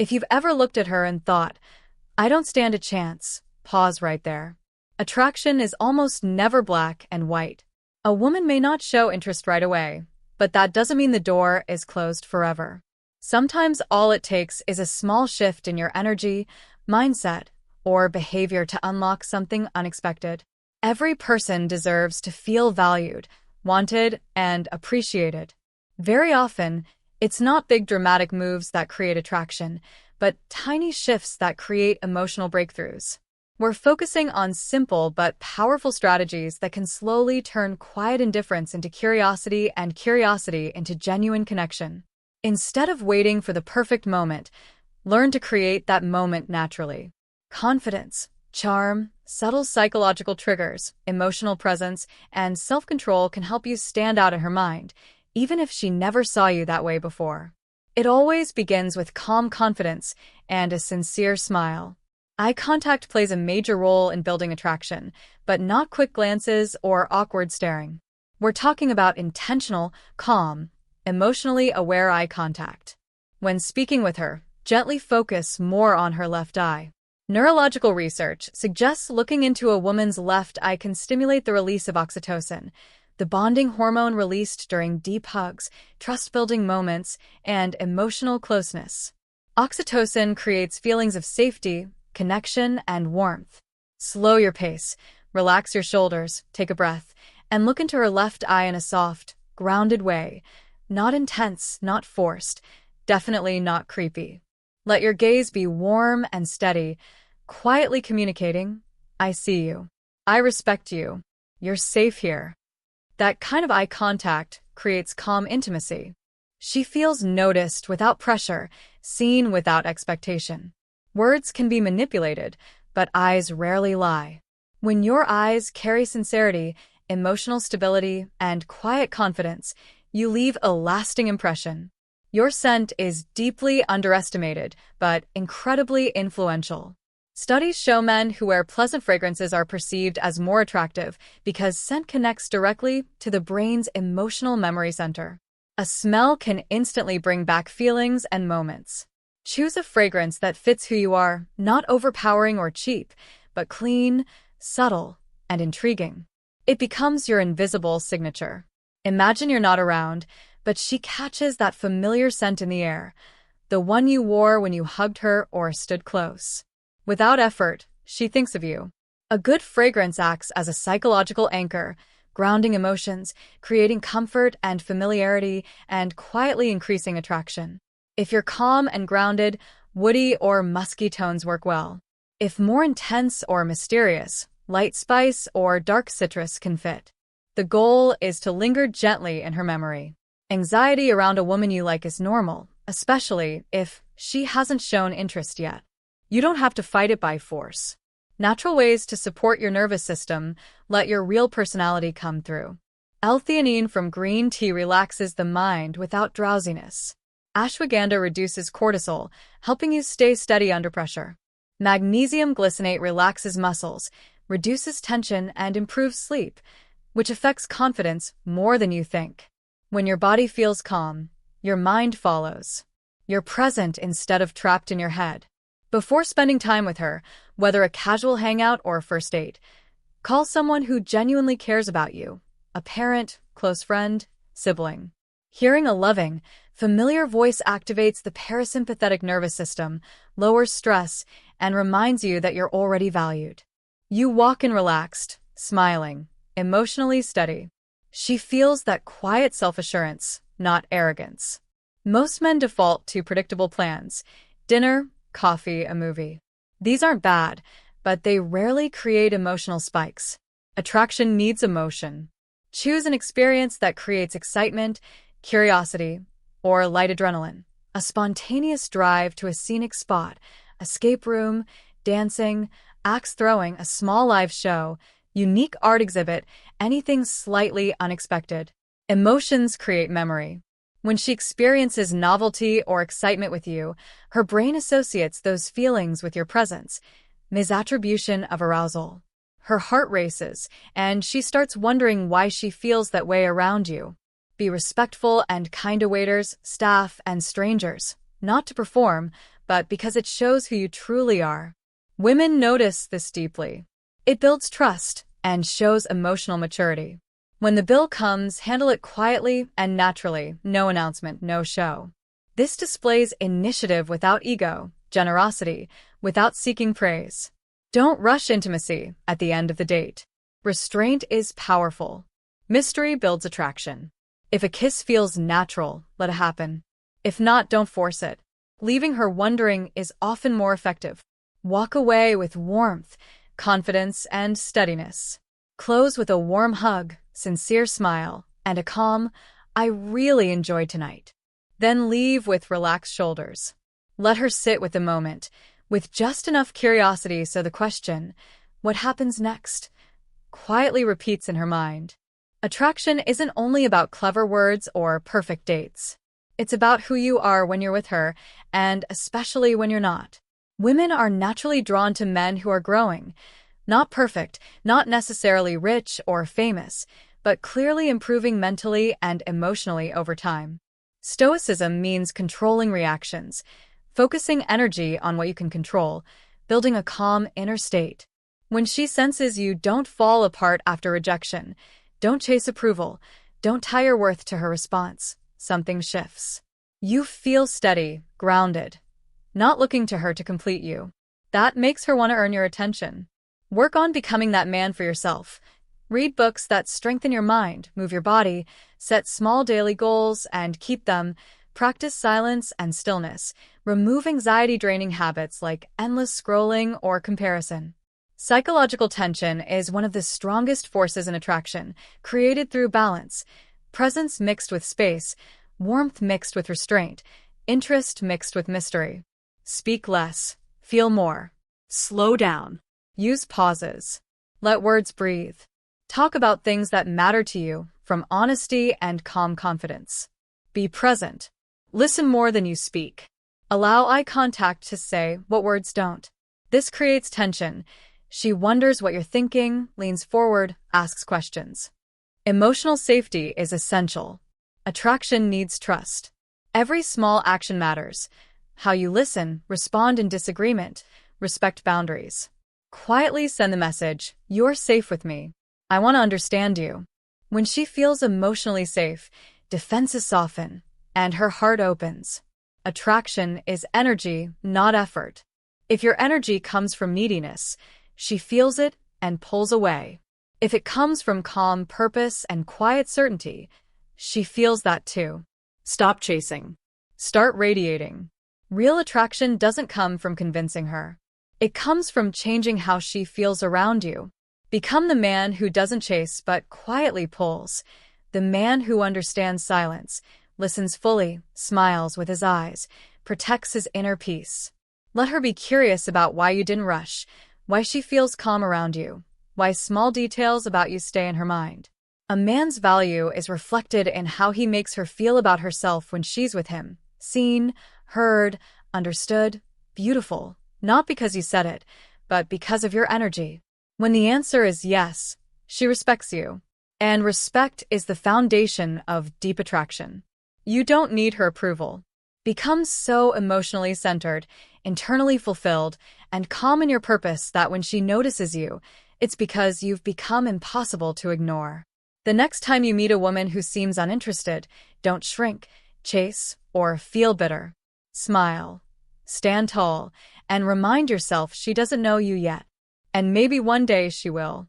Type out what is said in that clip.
If you've ever looked at her and thought, I don't stand a chance, pause right there. Attraction is almost never black and white. A woman may not show interest right away, but that doesn't mean the door is closed forever. Sometimes all it takes is a small shift in your energy, mindset, or behavior to unlock something unexpected. Every person deserves to feel valued, wanted, and appreciated. Very often, it's not big dramatic moves that create attraction, but tiny shifts that create emotional breakthroughs. We're focusing on simple but powerful strategies that can slowly turn quiet indifference into curiosity and curiosity into genuine connection. Instead of waiting for the perfect moment, learn to create that moment naturally. Confidence, charm, subtle psychological triggers, emotional presence, and self-control can help you stand out in her mind, even if she never saw you that way before. It always begins with calm confidence and a sincere smile. Eye contact plays a major role in building attraction, but not quick glances or awkward staring. We're talking about intentional, calm, emotionally aware eye contact. When speaking with her, gently focus more on her left eye. Neurological research suggests looking into a woman's left eye can stimulate the release of oxytocin, the bonding hormone released during deep hugs, trust-building moments, and emotional closeness. Oxytocin creates feelings of safety, connection, and warmth. Slow your pace, relax your shoulders, take a breath, and look into her left eye in a soft, grounded way. Not intense, not forced, definitely not creepy. Let your gaze be warm and steady, quietly communicating, I see you. I respect you. You're safe here. That kind of eye contact creates calm intimacy. She feels noticed without pressure, seen without expectation. Words can be manipulated, but eyes rarely lie. When your eyes carry sincerity, emotional stability, and quiet confidence, you leave a lasting impression. Your scent is deeply underestimated, but incredibly influential. Studies show men who wear pleasant fragrances are perceived as more attractive because scent connects directly to the brain's emotional memory center. A smell can instantly bring back feelings and moments. Choose a fragrance that fits who you are, not overpowering or cheap, but clean, subtle, and intriguing. It becomes your invisible signature. Imagine you're not around, but she catches that familiar scent in the air, the one you wore when you hugged her or stood close. Without effort, she thinks of you. A good fragrance acts as a psychological anchor, grounding emotions, creating comfort and familiarity, and quietly increasing attraction. If you're calm and grounded, woody or musky tones work well. If more intense or mysterious, light spice or dark citrus can fit. The goal is to linger gently in her memory. Anxiety around a woman you like is normal, especially if she hasn't shown interest yet. You don't have to fight it by force. Natural ways to support your nervous system, let your real personality come through. L-theanine from green tea relaxes the mind without drowsiness. Ashwagandha reduces cortisol, helping you stay steady under pressure. Magnesium glycinate relaxes muscles, reduces tension, and improves sleep, which affects confidence more than you think. When your body feels calm, your mind follows. You're present instead of trapped in your head. Before spending time with her, whether a casual hangout or a first date, call someone who genuinely cares about you, a parent, close friend, sibling. Hearing a loving, familiar voice activates the parasympathetic nervous system, lowers stress, and reminds you that you're already valued. You walk in relaxed, smiling, emotionally steady. She feels that quiet self-assurance, not arrogance. Most men default to predictable plans: dinner, coffee, a movie. These aren't bad, but they rarely create emotional spikes. Attraction needs emotion. Choose an experience that creates excitement, curiosity, or light adrenaline. A spontaneous drive to a scenic spot, escape room, dancing, axe throwing, a small live show, unique art exhibit, anything slightly unexpected. Emotions create memory. When she experiences novelty or excitement with you, her brain associates those feelings with your presence, misattribution of arousal. Her heart races, and she starts wondering why she feels that way around you. Be respectful and kind to waiters, staff, and strangers, not to perform, but because it shows who you truly are. Women notice this deeply. It builds trust and shows emotional maturity. When the bill comes, handle it quietly and naturally, no announcement, no show. This displays initiative without ego, generosity without seeking praise. Don't rush intimacy at the end of the date. Restraint is powerful. Mystery builds attraction. If a kiss feels natural, let it happen. If not, don't force it. Leaving her wondering is often more effective. Walk away with warmth, confidence, and steadiness. Close with a warm hug, sincere smile, and a calm, "I really enjoyed tonight." Then leave with relaxed shoulders. Let her sit with the moment, with just enough curiosity so the question, "What happens next?" quietly repeats in her mind. Attraction isn't only about clever words or perfect dates. It's about who you are when you're with her, and especially when you're not. Women are naturally drawn to men who are growing. Not perfect, not necessarily rich or famous, but clearly improving mentally and emotionally over time. Stoicism means controlling reactions, focusing energy on what you can control, building a calm inner state. When she senses you don't fall apart after rejection, don't chase approval, don't tie your worth to her response, something shifts. You feel steady, grounded, not looking to her to complete you. That makes her want to earn your attention. Work on becoming that man for yourself. Read books that strengthen your mind, move your body, set small daily goals and keep them. Practice silence and stillness. Remove anxiety-draining habits like endless scrolling or comparison. Psychological tension is one of the strongest forces in attraction, created through balance. Presence mixed with space, warmth mixed with restraint, interest mixed with mystery. Speak less, feel more. Slow down. Use pauses. Let words breathe. Talk about things that matter to you, from honesty and calm confidence. Be present. Listen more than you speak. Allow eye contact to say what words don't. This creates tension. She wonders what you're thinking, leans forward, asks questions. Emotional safety is essential. Attraction needs trust. Every small action matters. How you listen, respond in disagreement, respect boundaries. Quietly send the message, "You're safe with me. I want to understand you." When she feels emotionally safe, defenses soften, and her heart opens. Attraction is energy, not effort. If your energy comes from neediness, she feels it and pulls away. If it comes from calm purpose and quiet certainty, she feels that too. Stop chasing. Start radiating. Real attraction doesn't come from convincing her. It comes from changing how she feels around you. Become the man who doesn't chase but quietly pulls. The man who understands silence, listens fully, smiles with his eyes, protects his inner peace. Let her be curious about why you didn't rush, why she feels calm around you, why small details about you stay in her mind. A man's value is reflected in how he makes her feel about herself when she's with him. Seen, heard, understood, beautiful. Not because you said it, but because of your energy. When the answer is yes, she respects you. And respect is the foundation of deep attraction. You don't need her approval. Become so emotionally centered, internally fulfilled, and calm in your purpose that when she notices you, it's because you've become impossible to ignore. The next time you meet a woman who seems uninterested, don't shrink, chase, or feel bitter. Smile. Stand tall, and remind yourself she doesn't know you yet. And maybe one day she will.